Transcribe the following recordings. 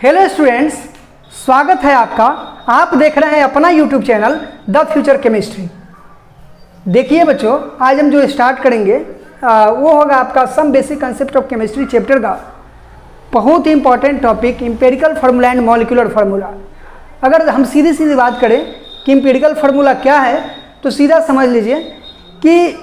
Hello students, स्वागत है आपका। आप देख रहे हैं अपना YouTube channel the future chemistry. देखिए बच्चों, आज हम जो स्टार्ट करेंगे वो होगा आपका some basic concept of chemistry chapter का बहुत ही important topic empirical formula and molecular formula. अगर हम सीधी सीधी बात करें कि इंपेरिकल फार्मूला क्या है, तो सीधा समझ लीजिए कि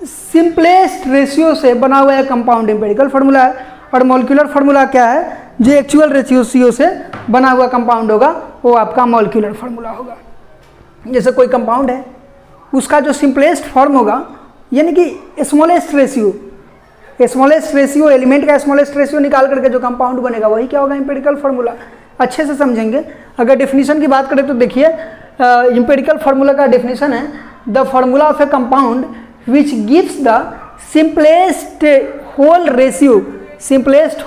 सिंपलेस्ट रेशियो से बना हुआ है कंपाउंड इंपेरिकल फार्मूला है, और मॉलिक्यूलर फार्मूला क्या है, जो एक्चुअल रेशियो से बना हुआ कंपाउंड होगा वो आपका मॉलिक्यूलर फार्मूला होगा। जैसे कोई कंपाउंड है, उसका जो सिंपलेस्ट फॉर्म होगा यानी कि स्मॉलेस्ट रेशियो एलिमेंट का स्मॉलेस्ट रेशियो निकाल करके जो कंपाउंड बनेगा वही क्या होगा, इंपेरिकल फार्मूला। अच्छे से समझेंगे। अगर डेफिनेशन की बात करें तो देखिए, इंपेरिकल फार्मूला का डेफिनेशन है the formula of a compound which gives the simplest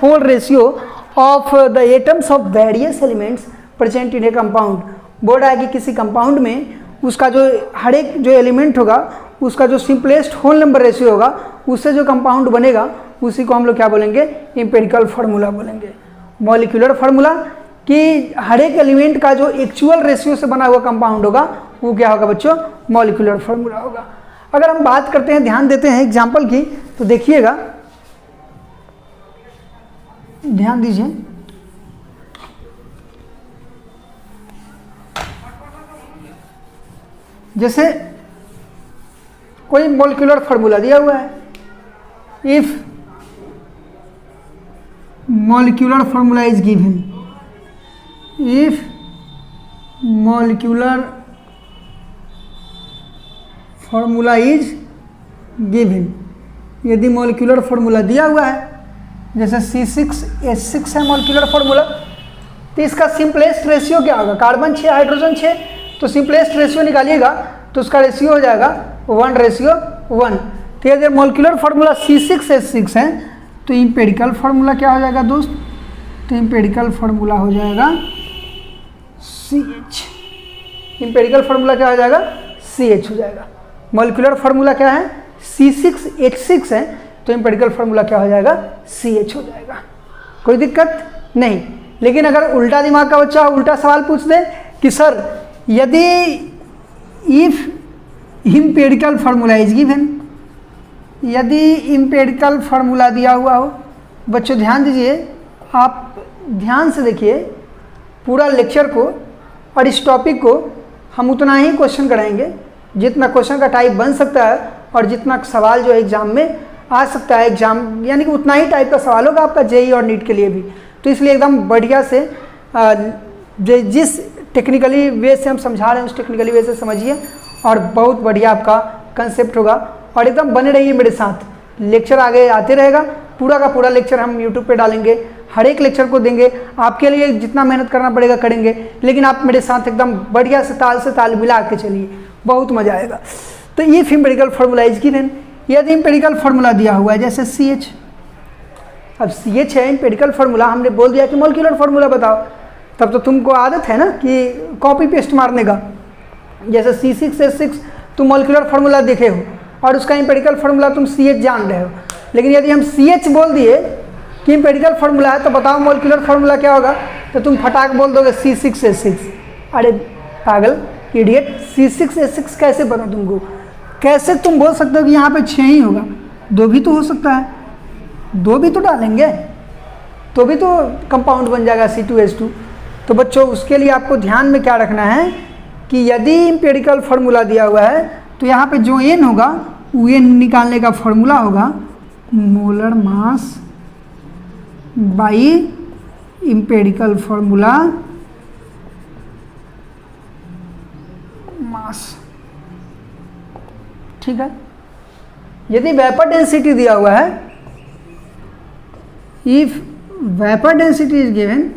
whole ratio of the atoms of various elements present in a compound. बोल रहा है कि किसी कंपाउंड में उसका जो हर एक जो एलिमेंट होगा उसका जो सिंपलेस्ट होल नंबर रेशियो होगा उससे जो कंपाउंड बनेगा उसी को हम लोग क्या बोलेंगे, इंपेरिकल फार्मूला बोलेंगे। मॉलिक्यूलर फार्मूला कि हर एक एलिमेंट का जो एक्चुअल रेशियो से बना हुआ कंपाउंड होगा वो क्या होगा बच्चों, मॉलिक्यूलर फार्मूला होगा। अगर हम बात करते हैं, ध्यान देते हैं एग्जाम्पल की, तो देखिएगा, ध्यान दीजिए। जैसे कोई मॉलिक्यूलर फार्मूला दिया हुआ है, if molecular formula is given, if molecular formula is given, यदि मॉलिक्यूलर फार्मूला दिया हुआ है, जैसे C6H6 है मॉलिक्यूलर फार्मूला, तो इसका सिंपलेस्ट रेशियो क्या होगा, कार्बन 6 हाइड्रोजन 6, तो सिंपलेस्ट रेशियो निकालिएगा तो उसका रेशियो हो जाएगा 1:1। तो यदि मॉलिक्यूलर फार्मूला C6H6 है तो इंपेरिकल फार्मूला क्या हो जाएगा दोस्त, तो इंपेरिकल फार्मूला हो जाएगा CH। इंपेरिकल फार्मूला क्या हो जाएगा, CH हो जाएगा। मॉलिक्यूलर फार्मूला क्या है, C6H6 है, तो इंपेरिकल फार्मूला क्या हो जाएगा, CH हो जाएगा। कोई दिक्कत नहीं। लेकिन अगर उल्टा दिमाग का बच्चा उल्टा सवाल पूछ दे कि सर यदि if empirical formula is given, यदि इंपेरिकल फार्मूला दिया हुआ हो, बच्चों ध्यान दीजिए, आप ध्यान से देखिए पूरा लेक्चर को, और इस टॉपिक को हम उतना ही क्वेश्चन कराएंगे जितना क्वेश्चन का टाइप बन सकता है, और जितना सवाल जो एग्जाम में आ सकता है, एग्जाम यानी कि उतना ही टाइप का सवाल होगा आपका जेई और नीट के लिए भी। तो इसलिए एकदम बढ़िया से जिस टेक्निकली वे से हम समझा रहे हैं उस टेक्निकली वे से समझिए, और बहुत बढ़िया आपका कंसेप्ट होगा। और एकदम बने रहिए मेरे साथ, लेक्चर आगे आते रहेगा। पूरा का पूरा लेक्चर हम यूट्यूब पे डालेंगे, हर एक लेक्चर को देंगे आपके लिए। जितना मेहनत करना पड़ेगा करेंगे, लेकिन आप मेरे साथ एकदम बढ़िया से ताल मिला के चलिए, बहुत मजा आएगा। तो ये इंपेरिकल फार्मूला इज गिवन, यदि इंपेरिकल फार्मूला दिया हुआ है जैसे CH, अब CH है इंपेरिकल फार्मूला, हमने बोल दिया कि मॉलिक्यूलर फार्मूला बताओ, तब तो तुमको आदत है ना कि कॉपी पेस्ट मारने का। जैसे C6H6 तुम मॉलिक्यूलर फार्मूला देखे हो और उसका इंपेरिकल फार्मूला तुम CH जान रहे हो, लेकिन यदि हम CH बोल दिए कि इंपेरिकल फार्मूला है तो बताओ मॉलिक्यूलर फार्मूला क्या होगा, तो तुम फटाक बोल दोगे C6H6। अरे पागल इडियट, C6H6 कैसे बना तुमको, कैसे तुम बोल सकते हो कि यहाँ पे 6 ही होगा, 2 भी तो हो सकता है, 2 भी तो डालेंगे तो भी तो कंपाउंड बन जाएगा C2H2। तो बच्चों उसके लिए आपको ध्यान में क्या रखना है कि यदि इंपेरिकल फार्मूला दिया हुआ है तो यहाँ पे जो N होगा वो N निकालने का फार्मूला होगा molar mass by empirical formula mass. ठीक है। यदि वेपर डेंसिटी दिया हुआ है, if vapour density is given,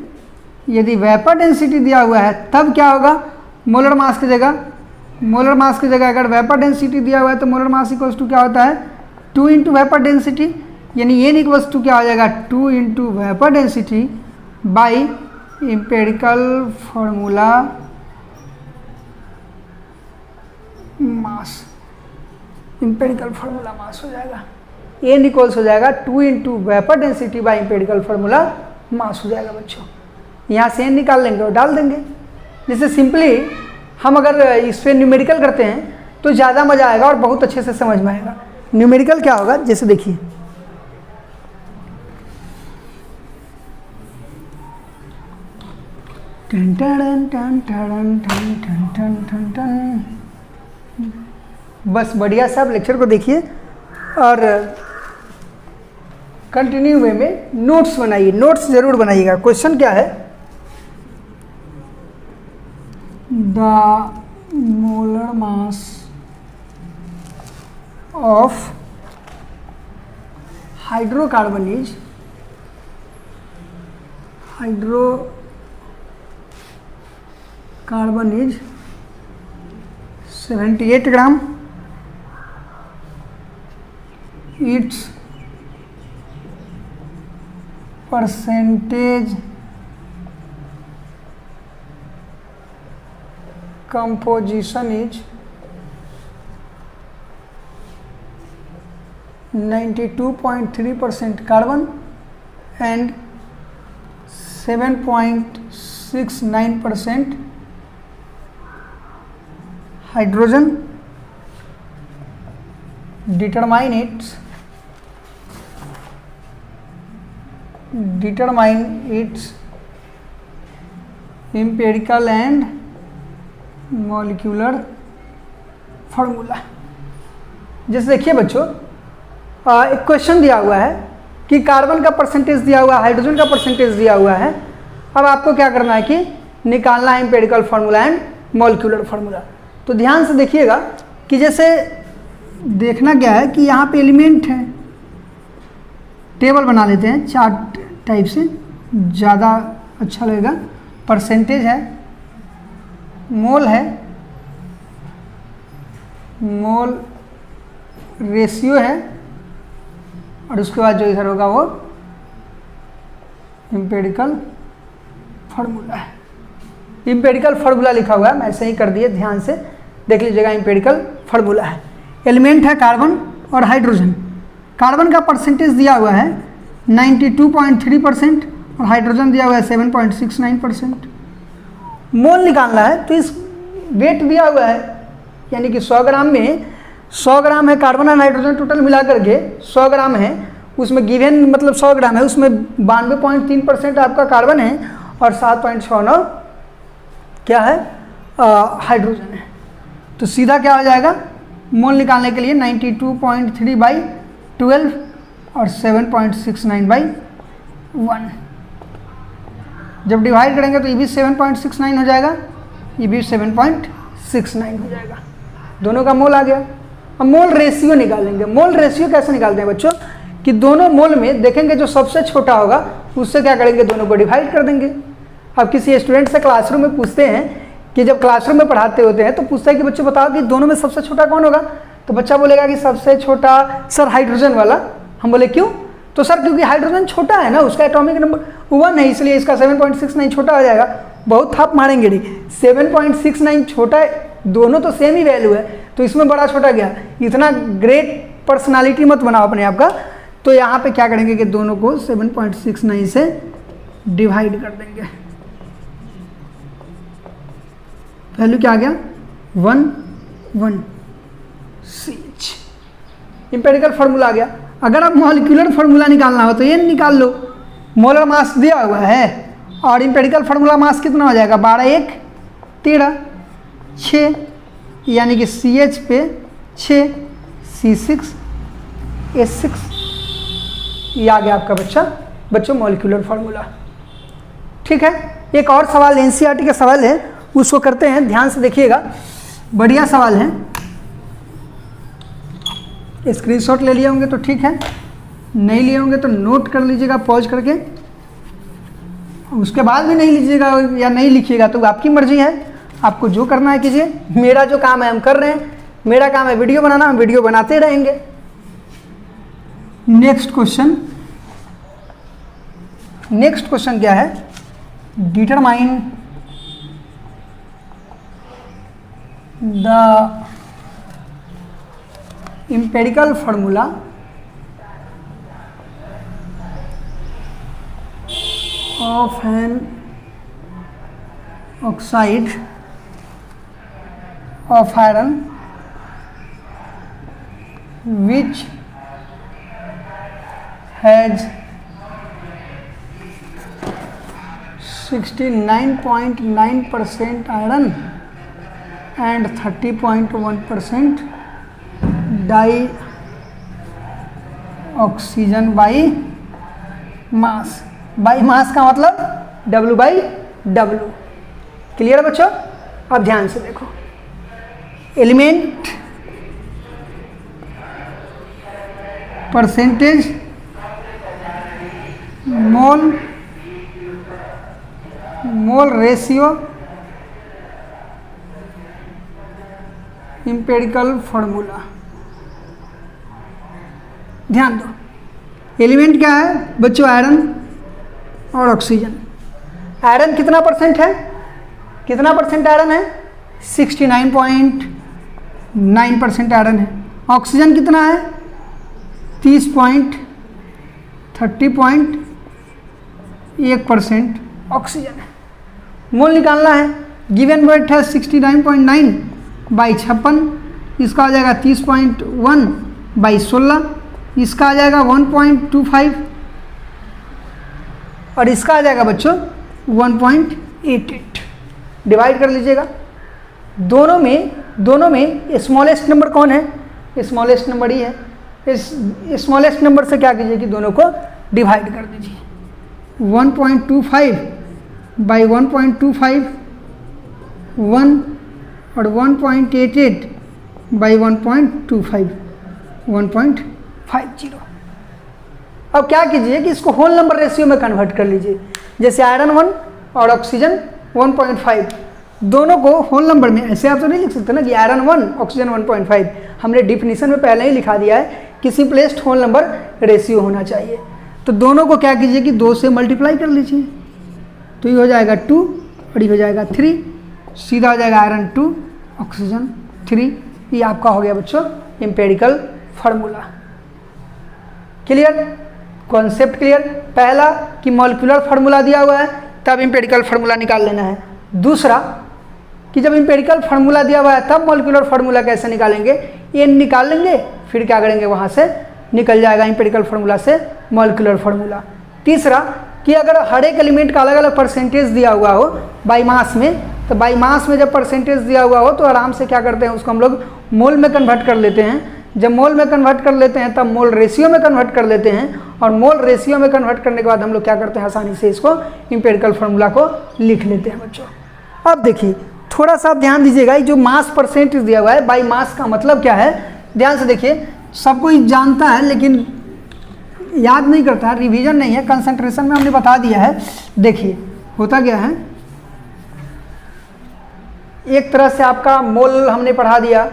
यदि वेपर डेंसिटी दिया हुआ है तब क्या होगा, मोलर मास की जगह अगर वेपर डेंसिटी दिया हुआ है तो मोलर मास इक्वल्स टू क्या होता है, 2 इंटू वेपर डेंसिटी, यानी N इक्वल्स टू क्या हो जाएगा, 2 into vapour density by empirical formula mass. Empirical formula mass हो जाएगा, N इक्वल्स हो जाएगा 2 into vapour density by empirical formula mass हो जाएगा बच्चों। यहाँ से n निकाल लेंगे और डाल देंगे। जैसे सिंपली हम अगर इस पर न्यूमेरिकल करते हैं तो ज़्यादा मज़ा आएगा और बहुत अच्छे से समझ में आएगा। न्यूमेरिकल क्या होगा, जैसे देखिए टन टन टन टन टन टन टन टन टन। बस बढ़िया सा आप लेक्चर को देखिए और कंटिन्यू वे में नोट्स बनाइए, नोट्स जरूर बनाइएगा। क्वेश्चन क्या है, the molar mass of hydrocarbon is 78 gram. It's percentage composition is 92.3% carbon and 7.69% hydrogen. Determine its empirical and molecular formula। जैसे देखिए बच्चों, एक क्वेश्चन दिया हुआ है कि कार्बन का परसेंटेज दिया हुआ है, हाइड्रोजन का परसेंटेज दिया हुआ है। अब आपको क्या करना है कि निकालना है empirical formula and molecular formula. तो ध्यान से देखिएगा कि जैसे देखना क्या है कि यहाँ पे एलिमेंट है, टेबल बना लेते हैं चार्ट टाइप से, ज़्यादा अच्छा लगेगा। परसेंटेज है, मोल है, मोल रेशियो है, और उसके बाद जो इधर होगा वो एम्पिरिकल फार्मूला है। एम्पिरिकल फार्मूला लिखा हुआ है, मैं ऐसे ही कर दिए, ध्यान से देख लीजिएगा। एम्पिरिकल फार्मूला है, एलिमेंट है कार्बन और हाइड्रोजन। कार्बन का परसेंटेज दिया हुआ है 92.3% और हाइड्रोजन दिया हुआ है 7.69%। मोल निकालना है तो इस वेट दिया हुआ है, यानी कि 100 ग्राम में 100 ग्राम है कार्बन और हाइड्रोजन, टोटल मिला करके 100 ग्राम है, उसमें गिवन मतलब 100 ग्राम है, उसमें 92.3% आपका कार्बन है और 7.69 क्या है हाइड्रोजन है। तो सीधा क्या हो जाएगा, मोल निकालने के लिए 92.3/12 और 7.69/1। जब डिवाइड करेंगे तो ये भी 7.69 हो जाएगा, ये भी 7.69 हो जाएगा, दोनों का मोल आ गया। अब मोल रेशियो निकालेंगे। मोल रेशियो कैसे निकालते हैं बच्चों, कि दोनों मोल में देखेंगे जो सबसे छोटा होगा उससे क्या करेंगे, दोनों को डिवाइड कर देंगे। अब किसी स्टूडेंट से क्लासरूम में पूछते हैं कि जब क्लासरूम में पढ़ाते होते हैं तो पूछता है कि बच्चों बताओ कि दोनों में सबसे छोटा कौन होगा, तो बच्चा बोलेगा कि सबसे छोटा सर हाइड्रोजन वाला। हम बोले क्यों, तो सर क्योंकि हाइड्रोजन छोटा है ना, उसका एटॉमिक नंबर 1 है, इसलिए इसका 7.69 छोटा हो जाएगा। बहुत थाप मारेंगे नहीं, 7.69 छोटा है, दोनों तो सेम ही वैल्यू है, तो इसमें बड़ा छोटा गया। इतना ग्रेट पर्सनालिटी मत बनाओ अपने आप का। तो यहाँ पे क्या करेंगे कि दोनों को 7.69 से डिवाइड कर देंगे। वैल्यू क्या आ गया, 1 CH। एम्पिरिकल फार्मूला आ गया। अगर आप मॉलिक्यूलर फार्मूला निकालना हो तो ये निकाल लो। मोलर मास दिया हुआ है और एम्पिरिकल फार्मूला मास कितना हो जाएगा, 12 1 13 6, यानी कि CH पे 6 C6 H6। ये आ गया आपका बच्चों मॉलिक्यूलर फार्मूला। ठीक है, एक और सवाल NCERT का सवाल है, उसको करते हैं, ध्यान से देखिएगा, बढ़िया सवाल है। स्क्रीनशॉट ले लिए होंगे तो ठीक है, नहीं लिए होंगे तो नोट कर लीजिएगा पॉज करके, उसके बाद भी नहीं लीजिएगा या नहीं लिखिएगा तो आपकी मर्जी है, आपको जो करना है कीजिए। मेरा जो काम है हम कर रहे हैं, मेरा काम है वीडियो बनाना, हम वीडियो बनाते रहेंगे। नेक्स्ट क्वेश्चन क्या है, determine the empirical formula of an oxide of iron which has 69.9% iron and 30.1% dioxygen by mass. By mass का मतलब W/W। क्लियर है बच्चों? अब ध्यान से देखो, element percentage mole ratio empirical formula. ध्यान दो, एलिमेंट क्या है बच्चों? आयरन और ऑक्सीजन। आयरन कितना परसेंट है? कितना परसेंट आयरन है? 69.9% आयरन है। ऑक्सीजन कितना है? 30.1% ऑक्सीजन है। मोल निकालना है। गिवन वेट है 69.9 बाई 56, इसका आ जाएगा 30.1 बाई 16, इसका आ जाएगा 1.25 और इसका आ जाएगा बच्चों 1.88। डिवाइड कर लीजिएगा। दोनों में स्मॉलेस्ट नंबर कौन है? स्मॉलेस्ट नंबर ही है। इस स्मॉलेस्ट नंबर से क्या कीजिए कि दोनों को डिवाइड कर दीजिए। 1.25 बाई 1.25 1 और 1.88 बाई 1.25 1.50। अब क्या कीजिए कि इसको होल नंबर रेशियो में कन्वर्ट कर लीजिए। जैसे आयरन 1 और ऑक्सीजन 1.5, दोनों को होल नंबर में, ऐसे आप तो नहीं लिख सकते ना कि आयरन 1 ऑक्सीजन 1.5। हमने डिफिनीशन में पहले ही लिखा दिया है कि सिंपलेस्ट होल नंबर रेशियो होना चाहिए। तो दोनों को क्या कीजिए कि 2 से मल्टीप्लाई कर लीजिए, तो ये हो जाएगा 2 और ये हो जाएगा 3, सीधा हो जाएगा आयरन 2 ऑक्सीजन 3। ये आपका हो गया बच्चों empirical formula. Clear? Concept clear? पहला कि मॉलिक्यूलर फार्मूला दिया हुआ है तब एम्पिरिकल फार्मूला निकाल लेना है। दूसरा कि जब एम्पिरिकल फार्मूला दिया हुआ है तब मॉलिक्यूलर फार्मूला कैसे निकालेंगे, ये निकाल लेंगे, फिर क्या करेंगे वहाँ से निकल जाएगा एम्पिरिकल फार्मूला से मॉलिक्यूलर फार्मूला। तीसरा कि अगर हर एक एलिमेंट का अलग अलग परसेंटेज दिया हुआ हो बाई मास में, तो बाई मास में जब परसेंटेज दिया हुआ हो तो आराम से क्या करते हैं, उसको हम लोग मोल में कन्वर्ट कर लेते हैं। जब मोल में कन्वर्ट कर लेते हैं तब मोल रेशियो में कन्वर्ट कर लेते हैं, और मोल रेशियो में कन्वर्ट करने के बाद हम लोग क्या करते हैं, आसानी से इसको एम्पिरिकल फार्मूला को लिख लेते हैं बच्चों। अब देखिए थोड़ा सा ध्यान दीजिएगा, जो मास परसेंटेज दिया हुआ है बाई मास का मतलब क्या है, ध्यान से देखिए। सब कोई जानता है लेकिन याद नहीं करता है, रिवीजन नहीं है, कंसंट्रेशन में हमने बता दिया है। देखिए होता क्या है, एक तरह से आपका मोल हमने पढ़ा दिया,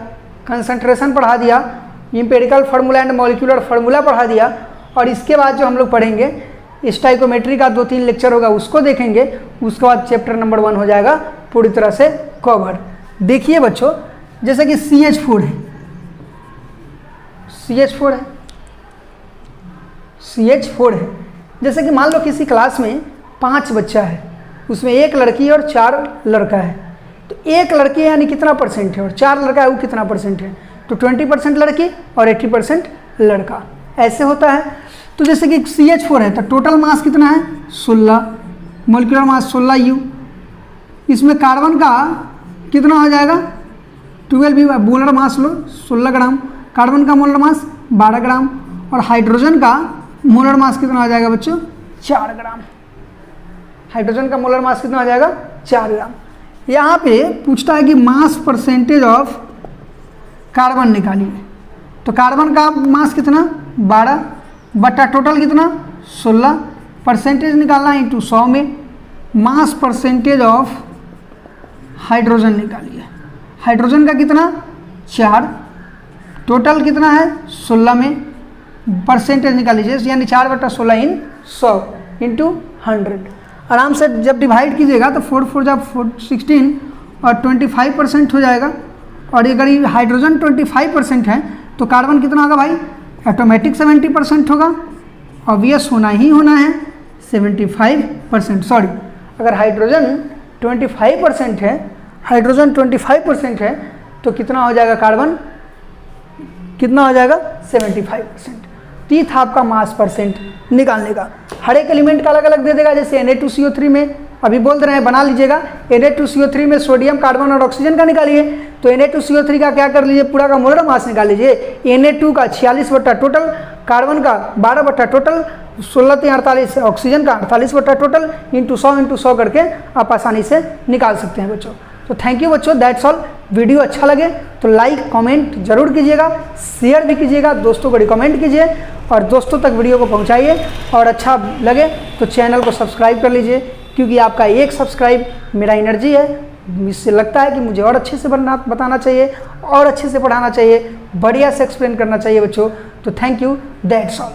कंसंट्रेशन पढ़ा दिया, empirical formula and molecular formula पढ़ा दिया, और इसके बाद जो हम लोग पढ़ेंगे स्टाइकोमेट्री का 2-3 लेक्चर होगा, उसको देखेंगे। उसके बाद चैप्टर नंबर 1 हो जाएगा पूरी तरह से कवर। देखिए बच्चों, जैसे कि CH4 है, CH4 है, CH4 है। जैसे कि मान लो किसी क्लास में 5 बच्चा है, उसमें 1 लड़की और 4 लड़का है, तो 1 लड़की यानी कितना परसेंट है और 4 लड़का है वो कितना परसेंट है, तो 20% लड़की और 80% लड़का, ऐसे होता है। तो जैसे कि CH4 है तो टोटल मास कितना है 16, मोलिकुलर मास 16 U। इसमें कार्बन का कितना हो जाएगा 12 मोलर मास लो 16 ग्राम, कार्बन का मोलर मास 12 ग्राम, और हाइड्रोजन का मोलर मास कितना हो जाएगा बच्चों 4 ग्राम। हाइड्रोजन का मोलर मास कितना हो जाएगा 4 ग्राम। यहाँ पे पूछता है कि मास परसेंटेज ऑफ कार्बन निकालिए, तो कार्बन का मास कितना 12 बटा टोटल कितना 16, परसेंटेज निकालना है इंटू 100 में। मास परसेंटेज ऑफ हाइड्रोजन निकालिए, हाइड्रोजन का कितना 4, टोटल कितना है 16 में, परसेंटेज निकाल लीजिए, यानी 4 बटा 16 इन 100 इंटू 100। आराम से जब डिवाइड कीजिएगा तो 4 4 जब 16 और 25% हो जाएगा। और अगर ये हाइड्रोजन 25% है तो कार्बन कितना होगा भाई, ऑटोमेटिक 70% होगा, ऑब्वियस होना ही होना है 75%। सॉरी, अगर हाइड्रोजन 25% है, हाइड्रोजन 25% है, तो कितना हो जाएगा कार्बन, कितना हो जाएगा 75%। तो ये था आपका मास परसेंट निकालने का। हर एक एलिमेंट का अलग अलग दे देगा। जैसे Na2CO3 में अभी बोल रहे हैं बना लीजिएगा, Na2CO3 में सोडियम, कार्बन और ऑक्सीजन का निकालिए। तो Na2CO3 का क्या कर लीजिए, पूरा का मोलर मास निकाल लीजिए। Na2 का 46 बट्टा टोटल, कार्बन का 12 बट्टा टोटल, 16×48, ऑक्सीजन का 48 बट्टा टोटल, इंटू 100 करके आप आसानी से निकाल सकते हैं बच्चों। तो थैंक यू बच्चों, दैट्स ऑल। वीडियो अच्छा लगे तो लाइक कमेंट जरूर कीजिएगा, शेयर भी कीजिएगा, दोस्तों को रिकमेंड कीजिए और दोस्तों तक वीडियो को पहुंचाइए। और अच्छा लगे तो चैनल को सब्सक्राइब कर लीजिए, क्योंकि आपका एक सब्सक्राइब मेरा एनर्जी है। इससे लगता है कि मुझे और अच्छे से बताना चाहिए और अच्छे से पढ़ाना चाहिए, बढ़िया से एक्सप्लेन करना चाहिए बच्चों। तो थैंक यू, दैट्स ऑल।